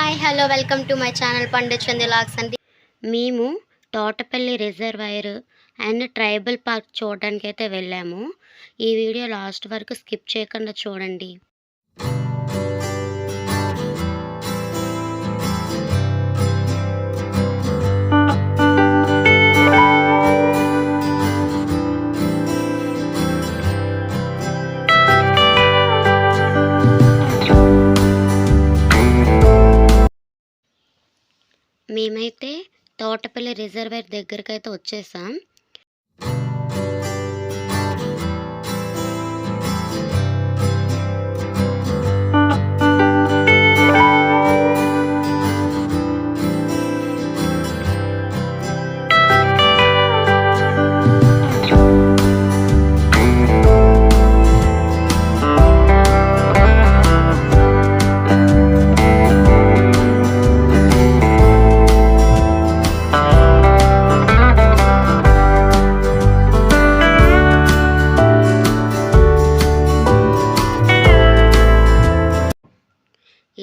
Hi hello welcome to my channel Panduchandi vlogs అండి. మేము Thotapalli reservoir and tribal park చూడడానికి అయితే వెళ్ళాము. ఈ వీడియో లాస్ట్ వరకు స్కిప్ చేయకుండా చూడండి. మేమైతే తోటపల్లి రిజర్వాయర్ దగ్గరకైతే వచ్చేసాం.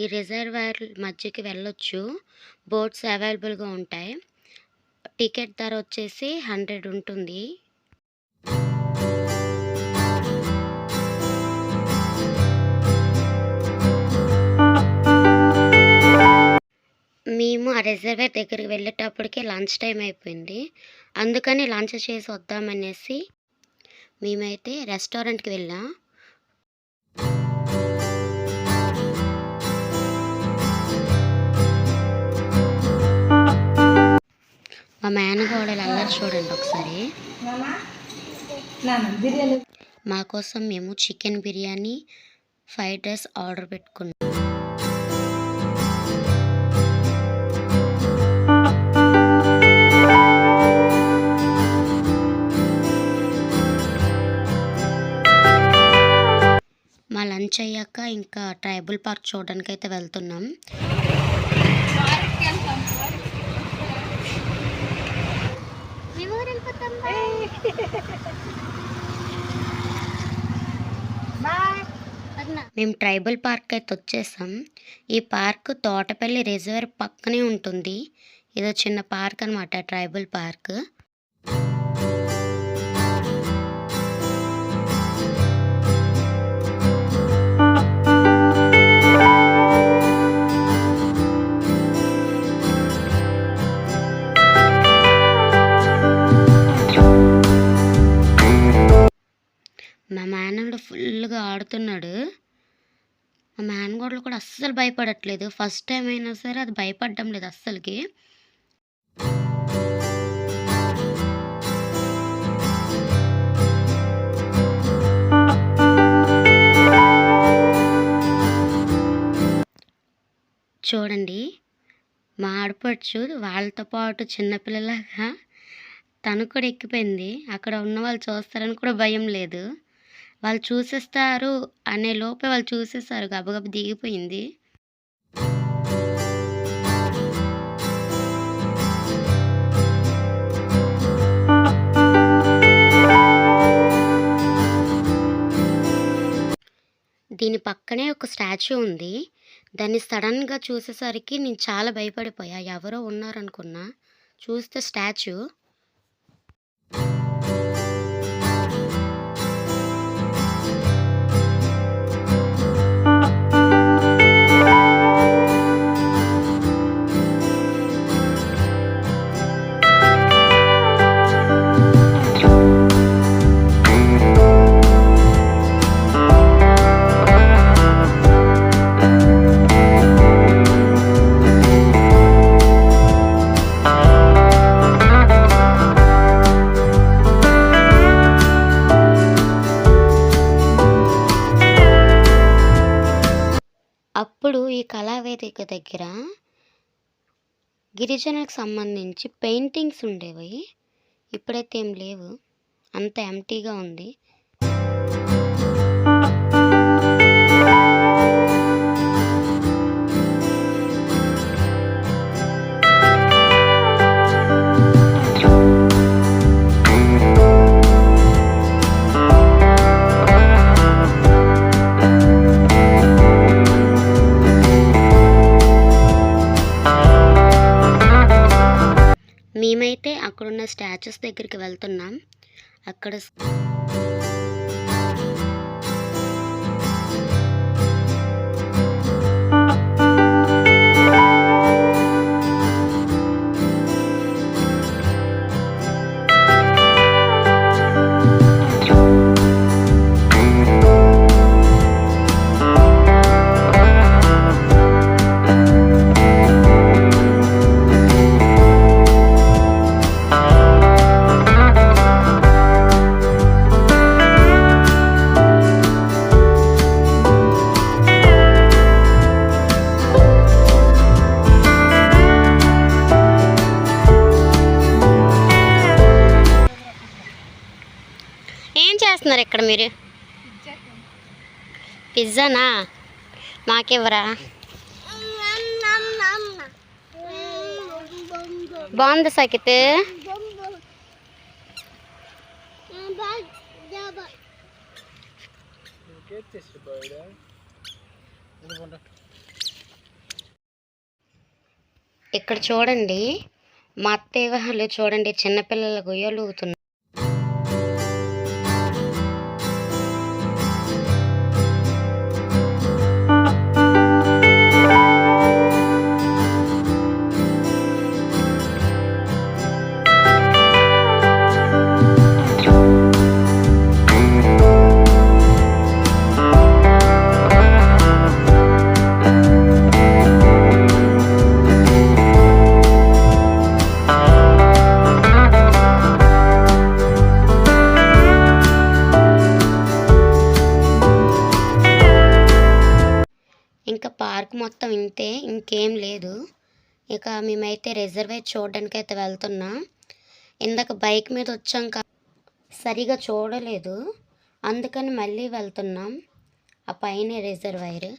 ఈ రిజర్వాయర్ మధ్యకి వెళ్ళొచ్చు. బోట్స్ అవైలబుల్గా ఉంటాయి. టికెట్ ధర వచ్చేసి 100 ఉంటుంది. మేము ఆ రిజర్వాయర్ దగ్గరికి వెళ్ళేటప్పటికి లంచ్ టైం అయిపోయింది. అందుకని లంచ్ చేసి వద్దామనేసి మేమైతే రెస్టారెంట్కి వెళ్ళాం. మా మేనగోడలు అల్లరి చూడండి ఒకసారి. మా కోసం మేము chicken biryani, fried rice order పెట్టుకున్నాం. మా లంచ్ అయ్యాక ఇంకా ట్రైబల్ పార్క్ చూడడానికి అయితే వెళ్తున్నాం. మేము ట్రైబల్ పార్క్ అయితే వచ్చేసాం. ఈ పార్క్ తోటపల్లి రిజర్వ్ పక్కనే ఉంటుంది. ఇదో చిన్న పార్క్ అనమాట, ట్రైబల్ పార్క్. మా మేనగోడు ఫుల్గా ఆడుతున్నాడు. మా మేనగోడలు కూడా అస్సలు భయపడట్లేదు. ఫస్ట్ టైం అయినా సరే అది భయపడడం లేదు అస్సలకి. చూడండి, మా ఆడపడుచు వాళ్ళతో పాటు చిన్నపిల్లలాగా తను కూడా ఎక్కిపోయింది. అక్కడ ఉన్న వాళ్ళు చూస్తారని కూడా భయం లేదు. వాళ్ళు చూసేస్తారు అనే లోపే వాళ్ళు చూసేస్తారు, గబగబ దిగిపోయింది. దీని పక్కనే ఒక స్టాచ్యూ ఉంది. దాన్ని సడన్గా చూసేసరికి నేను చాలా భయపడిపోయా. ఎవరో ఉన్నారనుకున్నా, చూస్తే స్టాచ్యూ. అప్పుడు ఈ కళావేదిక దగ్గర గిరిజనులకు సంబంధించి పెయింటింగ్స్ ఉండేవి. ఇప్పుడైతే ఏం లేవు, అంత ఎంటీగా ఉంది. మేమైతే అక్కడున్న స్టాచ్యూస్ దగ్గరికి వెళ్తున్నాం. అక్కడ ఏం చేస్తున్నారు ఇక్కడ మీరు? పిజ్జానా? మాకివ్వరా? బాగుంది సాకిత్. ఇక్కడ చూడండి, మా అత్తయ్య వాళ్ళు చూడండి చిన్నపిల్లలకు ఉయ్యాలు ఊగుతున్నారు. ఇంకా పార్క్ మొత్తం ఇంతే, ఇంకేం లేదు. ఇక మేమైతే రిజర్వేట్ చూడడానికి అయితే వెళ్తున్నాం. ఇందాక బైక్ మీద వచ్చాం సరిగా చూడలేదు, అందుకని మళ్ళీ వెళ్తున్నాం. ఆ పైన రిజర్వాయర్.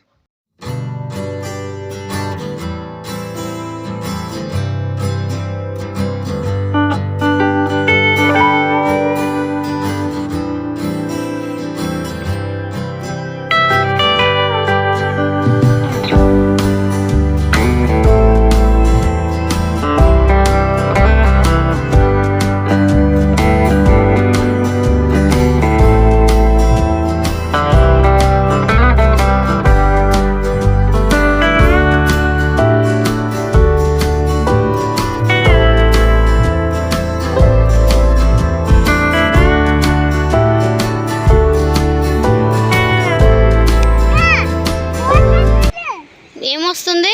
ఏమొస్తుంది?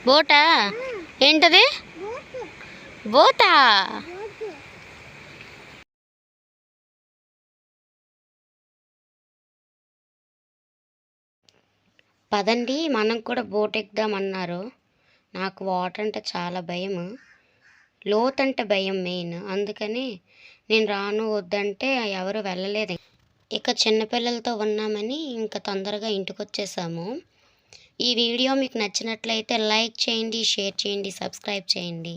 బోటా? ఏంటది? బోటా? పదండి మనం కూడా బోట్ ఎక్కుదామన్నారు. నాకు వాటర్ అంటే చాలా భయం, లోతంటే భయం మెయిన్. అందుకని నేను రాను వద్దంటే ఎవరు వెళ్ళలేదు. ఇక చిన్నపిల్లలతో ఉన్నామని ఇంకా తొందరగా ఇంటికి వచ్చేసాము. ఈ వీడియో మీకు నచ్చినట్లయితే లైక్ చేయండి, షేర్ చేయండి, సబ్స్క్రైబ్ చేయండి.